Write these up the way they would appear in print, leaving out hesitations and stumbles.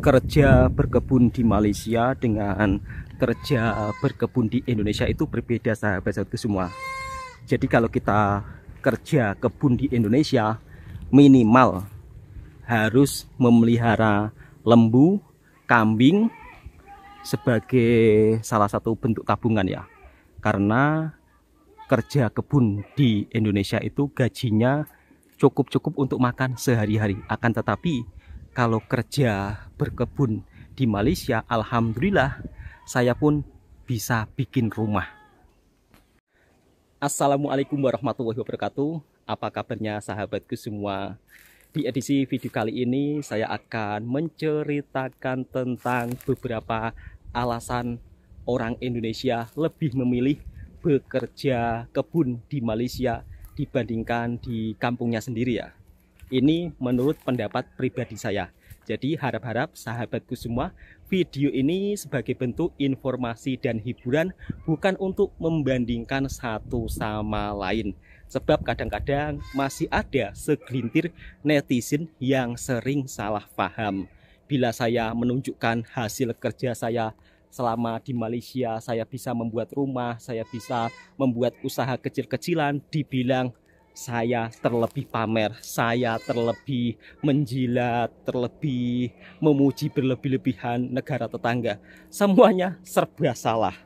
Kerja berkebun di Malaysia dengan kerja berkebun di Indonesia itu berbeda, sahabat-sahabatku semua. Jadi kalau kita kerja kebun di Indonesia, minimal harus memelihara lembu, kambing sebagai salah satu bentuk tabungan ya. Karena kerja kebun di Indonesia itu gajinya cukup untuk makan sehari-hari. Akan tetapi kalau kerja berkebun di Malaysia, alhamdulillah saya pun bisa bikin rumah. Assalamualaikum warahmatullahi wabarakatuh. Apa kabarnya sahabatku semua? Di edisi video kali ini saya akan menceritakan tentang beberapa alasan orang Indonesia lebih memilih bekerja kebun di Malaysia dibandingkan di kampungnya sendiri ya. Ini menurut pendapat pribadi saya. Jadi harap-harap sahabatku semua, video ini sebagai bentuk informasi dan hiburan, bukan untuk membandingkan satu sama lain. Sebab kadang-kadang masih ada segelintir netizen yang sering salah paham. Bila saya menunjukkan hasil kerja saya selama di Malaysia, saya bisa membuat rumah, saya bisa membuat usaha kecil-kecilan, dibilang saya terlebih pamer, saya terlebih menjilat, terlebih memuji berlebih-lebihan negara tetangga. Semuanya serba salah.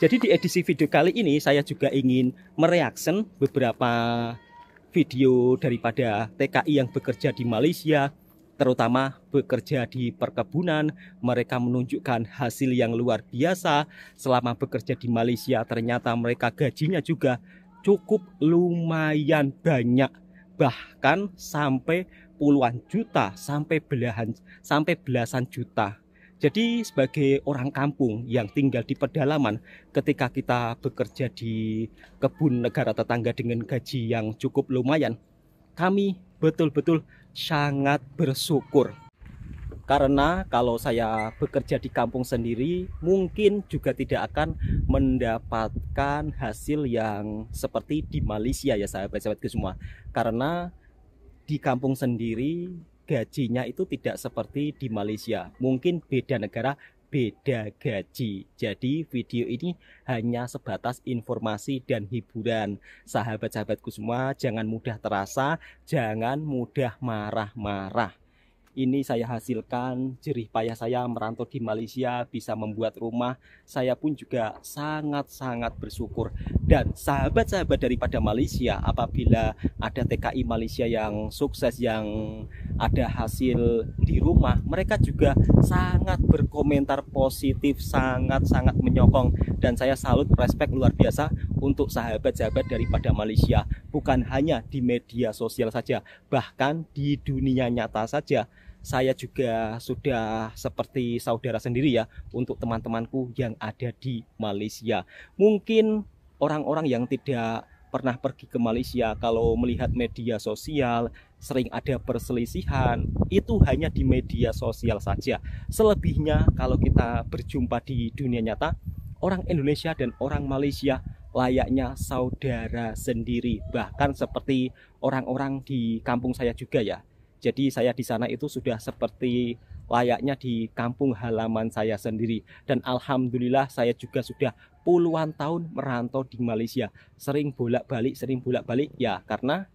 Jadi di edisi video kali ini saya juga ingin mereaction beberapa video daripada TKI yang bekerja di Malaysia, terutama bekerja di perkebunan. Mereka menunjukkan hasil yang luar biasa selama bekerja di Malaysia. Ternyata mereka gajinya juga cukup lumayan banyak, bahkan sampai puluhan juta, sampai belasan juta. Jadi sebagai orang kampung yang tinggal di pedalaman, ketika kita bekerja di kebun negara tetangga dengan gaji yang cukup lumayan, kami betul-betul sangat bersyukur. Karena kalau saya bekerja di kampung sendiri, mungkin juga tidak akan mendapatkan hasil yang seperti di Malaysia ya sahabat-sahabatku semua. Karena di kampung sendiri gajinya itu tidak seperti di Malaysia. Mungkin beda negara, beda gaji. Jadi video ini hanya sebatas informasi dan hiburan. Sahabat-sahabatku semua, jangan mudah terasa, jangan mudah marah-marah. Ini saya hasilkan jerih payah saya merantau di Malaysia, bisa membuat rumah. Saya pun juga sangat-sangat bersyukur. Dan sahabat-sahabat daripada Malaysia, apabila ada TKI Malaysia yang sukses, yang ada hasil di rumah, mereka juga sangat berkomentar positif, sangat-sangat menyokong. Dan saya salut, respect luar biasa untuk sahabat-sahabat daripada Malaysia. Bukan hanya di media sosial saja, bahkan di dunia nyata saja. Saya juga sudah seperti saudara sendiri ya untuk teman-temanku yang ada di Malaysia. Mungkin orang-orang yang tidak pernah pergi ke Malaysia, kalau melihat media sosial sering ada perselisihan, itu hanya di media sosial saja. Selebihnya kalau kita berjumpa di dunia nyata, orang Indonesia dan orang Malaysia layaknya saudara sendiri, bahkan seperti orang-orang di kampung saya juga ya. Jadi saya di sana itu sudah seperti layaknya di kampung halaman saya sendiri. Dan alhamdulillah saya juga sudah puluhan tahun merantau di Malaysia. Sering bolak-balik ya, karena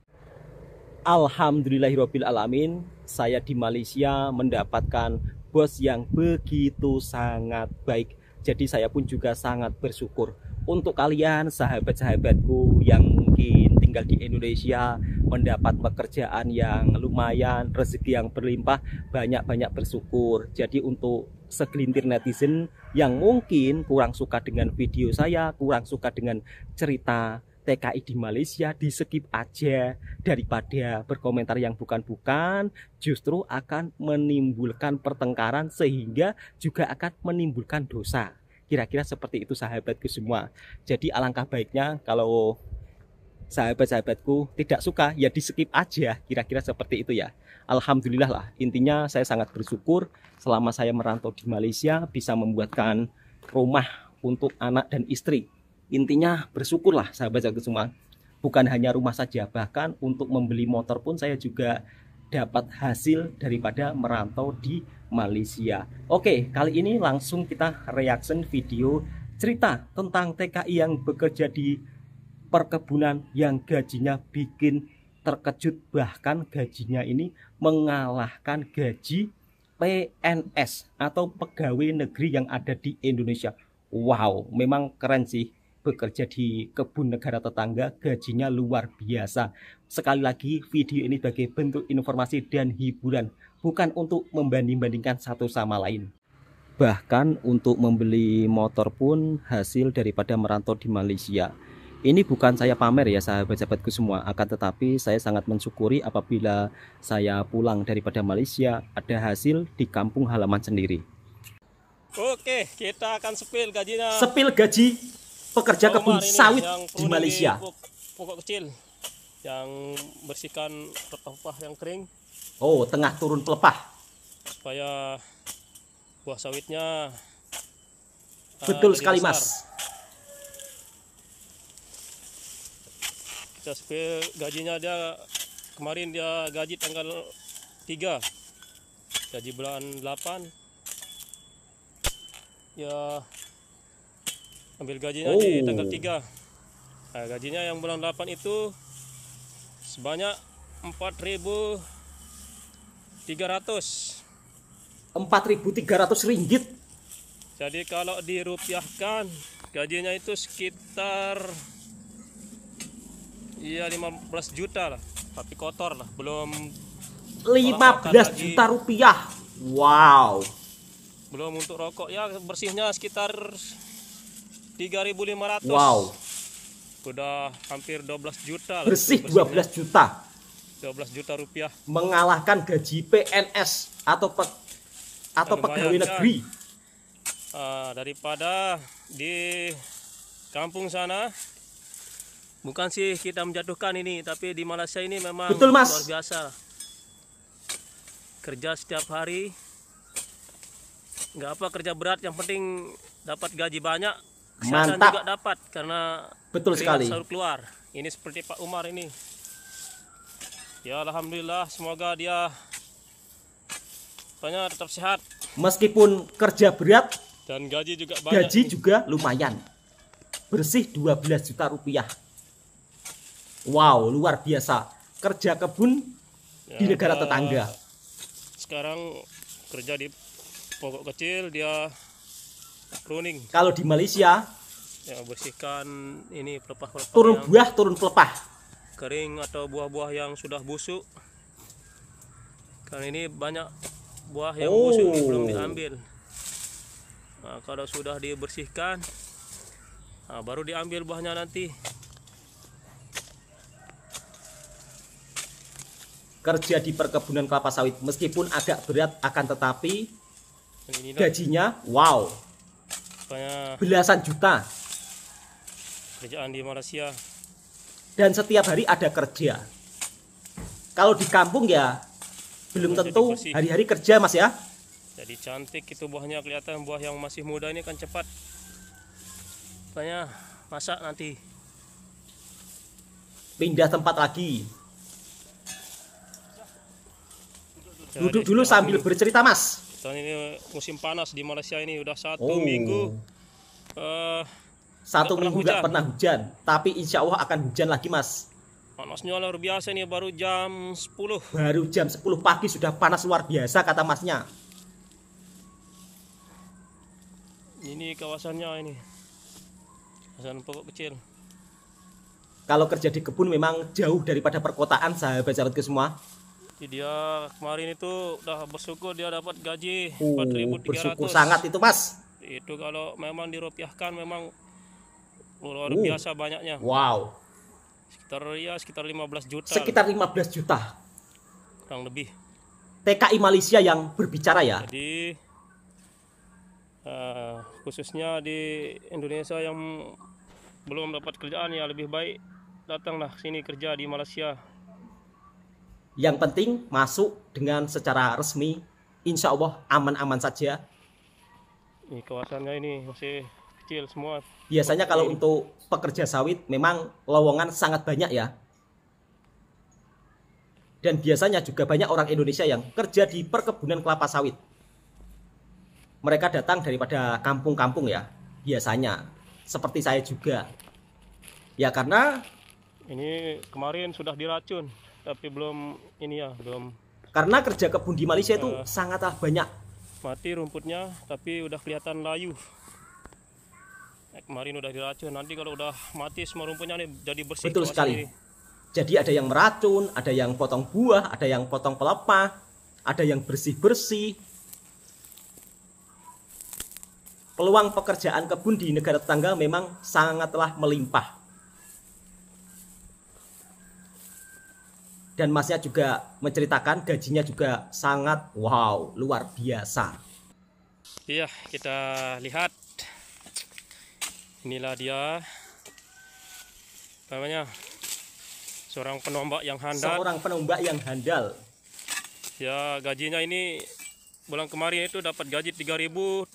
alhamdulillahirabbil alamin saya di Malaysia mendapatkan bos yang begitu sangat baik. Jadi saya pun juga sangat bersyukur. Untuk kalian sahabat-sahabatku yang mungkin tinggal di Indonesia, mendapat pekerjaan yang lumayan, rezeki yang berlimpah, banyak-banyak bersyukur. Jadi untuk segelintir netizen yang mungkin kurang suka dengan video saya, kurang suka dengan cerita TKI di Malaysia, di skip aja, daripada berkomentar yang bukan-bukan, justru akan menimbulkan pertengkaran sehingga juga akan menimbulkan dosa. Kira-kira seperti itu sahabatku semua. Jadi alangkah baiknya kalau sahabat-sahabatku tidak suka ya di skip aja, kira-kira seperti itu ya. Alhamdulillah lah, intinya saya sangat bersyukur selama saya merantau di Malaysia bisa membuatkan rumah untuk anak dan istri. Intinya bersyukurlah sahabat-sahabatku semua. Bukan hanya rumah saja, bahkan untuk membeli motor pun saya juga dapat hasil daripada merantau di Malaysia. Oke, kali ini langsung kita reaction video cerita tentang TKI yang bekerja di perkebunan yang gajinya bikin terkejut, bahkan gajinya ini mengalahkan gaji PNS atau pegawai negeri yang ada di Indonesia. Wow, memang keren sih, bekerja di kebun negara tetangga gajinya luar biasa. Sekali lagi video ini sebagai bentuk informasi dan hiburan, bukan untuk membanding-bandingkan satu sama lain. Bahkan untuk membeli motor pun hasil daripada merantau di Malaysia. Ini bukan saya pamer ya sahabat-sahabatku semua, akan tetapi saya sangat mensyukuri apabila saya pulang daripada Malaysia ada hasil di kampung halaman sendiri. Oke, kita akan sepil gajinya. Sepil gaji pekerja kebun sawit di Malaysia. Pokok kecil yang bersihkan pelepah yang kering. Oh, tengah turun pelepah. Supaya buah sawitnya betul sekali besar. Mas. Kita sepil gajinya, dia kemarin dia gaji tanggal 3, gaji bulan 8 ya, ambil gajinya di tanggal 3. Nah, gajinya yang bulan 8 itu sebanyak 4.300. 4.300 ringgit. Jadi kalau dirupiahkan gajinya itu sekitar ya 15 juta lah, tapi kotor lah, belum 15 juta rupiah. Wow. Belum untuk rokok ya, bersihnya sekitar 3.500. Wow. Udah hampir 12 juta lah. Bersih 12 juta. 12 juta rupiah. Mengalahkan gaji PNS atau pegawai negeri. Daripada di kampung sana, bukan sih kita menjatuhkan ini, tapi di Malaysia ini memang betul, Mas, luar biasa. Kerja setiap hari, nggak apa kerja berat, yang penting dapat gaji banyak. Kesehatan juga dapat karena betul sekali selalu keluar. Ini seperti Pak Umar ini. Ya alhamdulillah, semoga dia tetap sehat. Meskipun kerja berat dan gaji juga banyak. Gaji juga lumayan. Bersih 12 juta rupiah. Wow, luar biasa. Kerja kebun di negara tetangga. Sekarang kerja di pokok kecil, dia pruning. Kalau di Malaysia ya bersihkan ini pelepah-pelepah, turun buah, turun pelepah kering atau buah-buah yang sudah busuk. Karena ini banyak buah yang busuk ini belum diambil. Nah, kalau sudah dibersihkan, baru diambil buahnya nanti. Kerja di perkebunan kelapa sawit meskipun agak berat, akan tetapi gajinya wow, belasan juta. Kerjaan di Malaysia. Dan setiap hari ada kerja. Kalau di kampung ya belum tentu hari-hari kerja, Mas ya. Jadi cantik itu buahnya, kelihatan buah yang masih muda ini kan cepat. Makanya masak nanti. Pindah tempat lagi. Duduk dulu sambil bercerita, Mas. Dan ini musim panas di Malaysia ini udah 1 minggu. 1 minggu nggak pernah hujan, tapi insya Allah akan hujan lagi, Mas. Panasnya luar biasa nih, baru jam 10. Baru jam 10 pagi sudah panas luar biasa kata Masnya. Ini kawasannya ini. Kawasan pokok kecil. Kalau kerja di kebun memang jauh daripada perkotaan, sahabat-sahabatku semua. Jadi dia kemarin itu udah bersyukur dia dapat gaji 4.300. Bersyukur sangat itu, Mas. Itu kalau memang dirupiahkan memang luar biasa banyaknya. Wow. Sekitar 15 juta. Sekitar 15 juta. Kurang lebih. TKI Malaysia yang berbicara ya. Jadi khususnya di Indonesia yang belum dapat kerjaan, ya lebih baik datanglah sini kerja di Malaysia. Yang penting masuk dengan secara resmi, insya Allah aman-aman saja. Ini kawasannya ini masih kecil semua. Biasanya kalau untuk pekerja sawit memang lowongan sangat banyak ya. Dan biasanya juga banyak orang Indonesia yang kerja di perkebunan kelapa sawit. mereka datang daripada kampung-kampung ya, biasanya seperti saya juga ya, karena Ini kemarin sudah diracun, tapi belum ini ya, belum karena kerja kebun di Malaysia itu sangatlah banyak. mati rumputnya, tapi udah kelihatan layu. Kemarin udah diracun, nanti kalau udah mati semua rumputnya nih jadi bersih. Betul sekali. Jadi ada yang meracun, ada yang potong buah, ada yang potong pelepah, ada yang bersih-bersih. Peluang pekerjaan kebun di negara tetangga memang sangatlah melimpah. Dan masnya juga menceritakan gajinya juga sangat wow, luar biasa. Iya, kita lihat. Inilah dia, namanya seorang penombak yang handal. Seorang penombak yang handal. Ya, gajinya ini bulan kemarin itu dapat gaji 3.750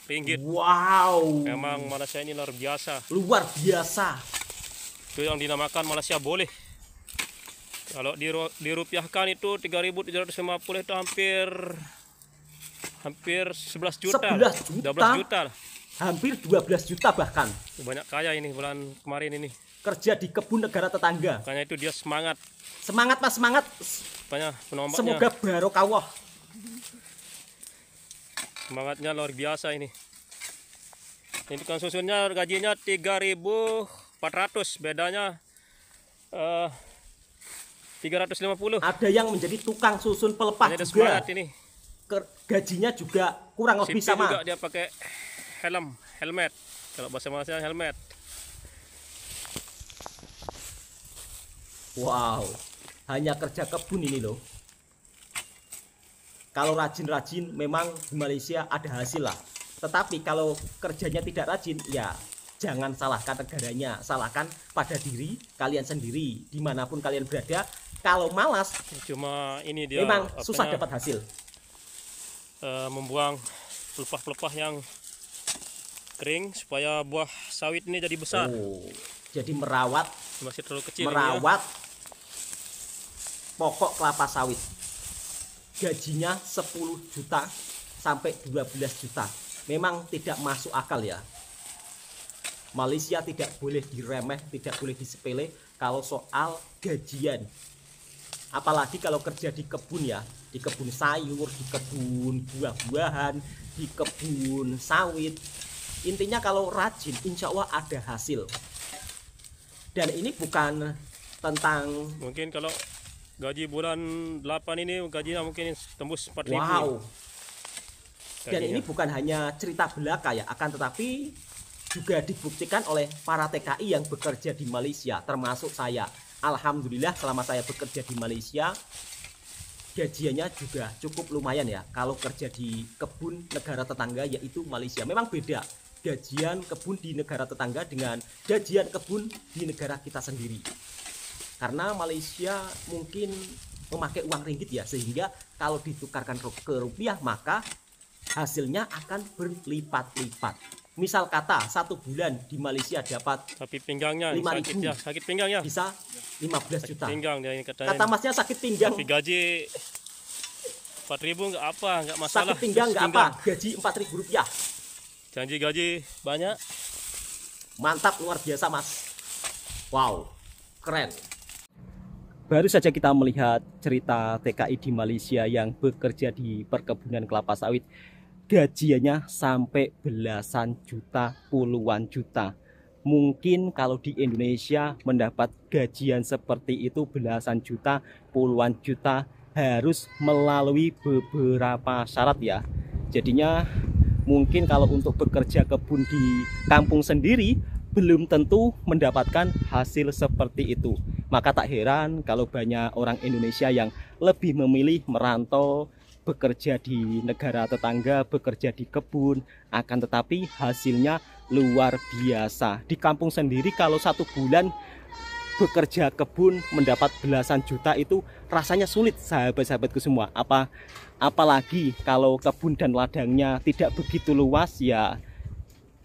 ringgit. Wow. Memang Malaysia ini luar biasa. Luar biasa. Itu yang dinamakan Malaysia boleh. Kalau dirupiahkan itu 3.750 itu hampir 11 juta. 11 juta. 12 juta lah. Hampir 12 juta bahkan. Banyak kaya ini bulan kemarin ini. Kerja di kebun negara tetangga. Makanya itu dia semangat. Semangat Mas, semangat. Banyak penombaknya. Semoga barokah. Semangatnya luar biasa ini. Ini tukang susunnya gajinya 3.400, bedanya 350. Ada yang menjadi tukang susun pelepah Ada juga. semangat ini. Gajinya juga kurang lebih Sipil sama. juga dia pakai helmet. Kalau bahasa Malaysia helmet. Wow, hanya kerja kebun ini loh. Kalau rajin-rajin memang di Malaysia ada hasil lah. Tetapi kalau kerjanya tidak rajin, ya jangan salahkan negaranya, salahkan pada diri kalian sendiri. Dimanapun kalian berada, kalau malas, Cuma ini dia memang susah dapat hasil. Membuang pelepah-pelepah yang kering supaya buah sawit ini jadi besar. Oh, jadi merawat Masih terlalu kecil merawat pokok kelapa sawit. Gajinya 10 juta sampai 12 juta. Memang tidak masuk akal ya. Malaysia tidak boleh diremeh, tidak boleh disepele kalau soal gajian. Apalagi kalau kerja di kebun ya, di kebun sayur, di kebun buah-buahan, di kebun sawit. Intinya kalau rajin, insya Allah ada hasil. Dan ini bukan tentang Mungkin kalau gaji bulan 8 ini gajinya mungkin tembus 4.000. wow. Dan Gajinya. ini bukan hanya cerita belaka ya, akan tetapi juga dibuktikan oleh para TKI yang bekerja di Malaysia, termasuk saya. Alhamdulillah selama saya bekerja di Malaysia, gajiannya juga cukup lumayan ya. Kalau kerja di kebun negara tetangga yaitu Malaysia, memang beda gajian kebun di negara tetangga dengan gajian kebun di negara kita sendiri. Karena Malaysia mungkin memakai uang ringgit ya, sehingga kalau ditukarkan ke rupiah maka hasilnya akan berlipat-lipat. Misal kata 1 bulan di Malaysia dapat Tapi pinggangnya 5.000. sakit ya, sakit pinggangnya. bisa 15 juta. Pinggang dia ini katanya. Kata masnya sakit pinggang. Tapi gaji 4.000 nggak apa, nggak masalah. Sakit pinggang nggak apa, gaji 4.000 rupiah. Janji gaji banyak. Mantap, luar biasa mas. Wow, keren. Baru saja kita melihat cerita TKI di Malaysia yang bekerja di perkebunan kelapa sawit. Gajiannya sampai belasan juta, puluhan juta. Mungkin kalau di Indonesia mendapat gajian seperti itu belasan juta, puluhan juta harus melalui beberapa syarat ya. Jadinya mungkin kalau untuk bekerja kebun di kampung sendiri belum tentu mendapatkan hasil seperti itu. Maka tak heran kalau banyak orang Indonesia yang lebih memilih merantau, bekerja di negara tetangga, bekerja di kebun, akan tetapi hasilnya luar biasa. Di kampung sendiri kalau 1 bulan bekerja kebun mendapat belasan juta itu rasanya sulit sahabat-sahabatku semua. Apalagi kalau kebun dan ladangnya tidak begitu luas, ya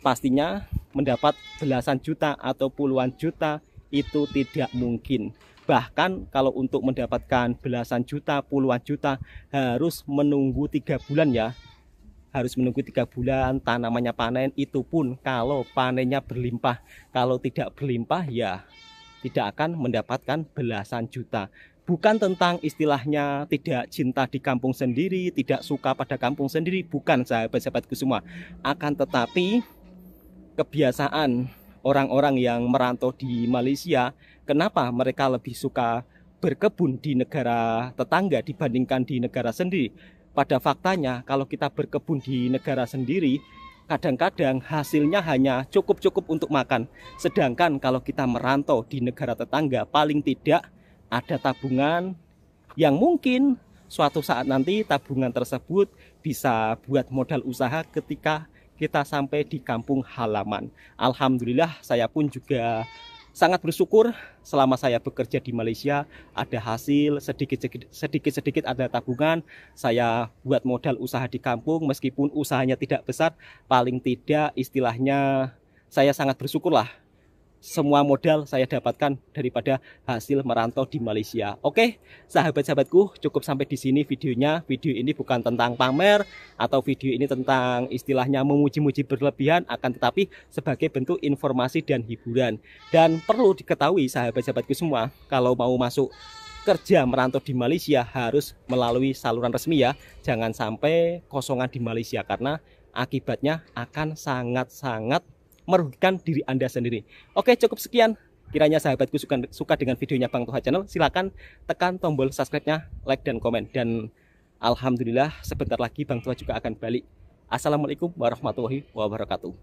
pastinya mendapat belasan juta atau puluhan juta itu tidak mungkin. Bahkan kalau untuk mendapatkan belasan juta, puluhan juta harus menunggu 3 bulan ya. harus menunggu 3 bulan tanamannya panen, itu pun kalau panennya berlimpah. Kalau tidak berlimpah ya tidak akan mendapatkan belasan juta. Bukan tentang istilahnya tidak cinta di kampung sendiri, tidak suka pada kampung sendiri, bukan sahabat-sahabatku semua. Akan tetapi kebiasaan orang-orang yang merantau di Malaysia, kenapa mereka lebih suka berkebun di negara tetangga dibandingkan di negara sendiri? Pada faktanya kalau kita berkebun di negara sendiri, kadang-kadang hasilnya hanya cukup-cukup untuk makan. Sedangkan kalau kita merantau di negara tetangga, paling tidak ada tabungan yang mungkin suatu saat nanti tabungan tersebut bisa buat modal usaha ketika kita sampai di kampung halaman. Alhamdulillah saya pun juga sangat bersyukur selama saya bekerja di Malaysia ada hasil sedikit-sedikit ada tabungan. Saya buat modal usaha di kampung meskipun usahanya tidak besar, paling tidak istilahnya saya sangat bersyukurlah. Semua modal saya dapatkan daripada hasil merantau di Malaysia. Oke, sahabat-sahabatku, cukup sampai di sini videonya. Video ini bukan tentang pamer atau video ini tentang istilahnya memuji-muji berlebihan, akan tetapi sebagai bentuk informasi dan hiburan. Dan perlu diketahui sahabat-sahabatku semua, kalau mau masuk kerja merantau di Malaysia harus melalui saluran resmi ya. Jangan sampai kosongan di Malaysia karena akibatnya akan sangat-sangat merugikan diri Anda sendiri. Oke, cukup sekian. Kiranya sahabatku suka dengan videonya Bang Toha Channel, silakan tekan tombol subscribe-nya, like dan komen. Dan alhamdulillah sebentar lagi Bang Toha juga akan balik. Assalamualaikum warahmatullahi wabarakatuh.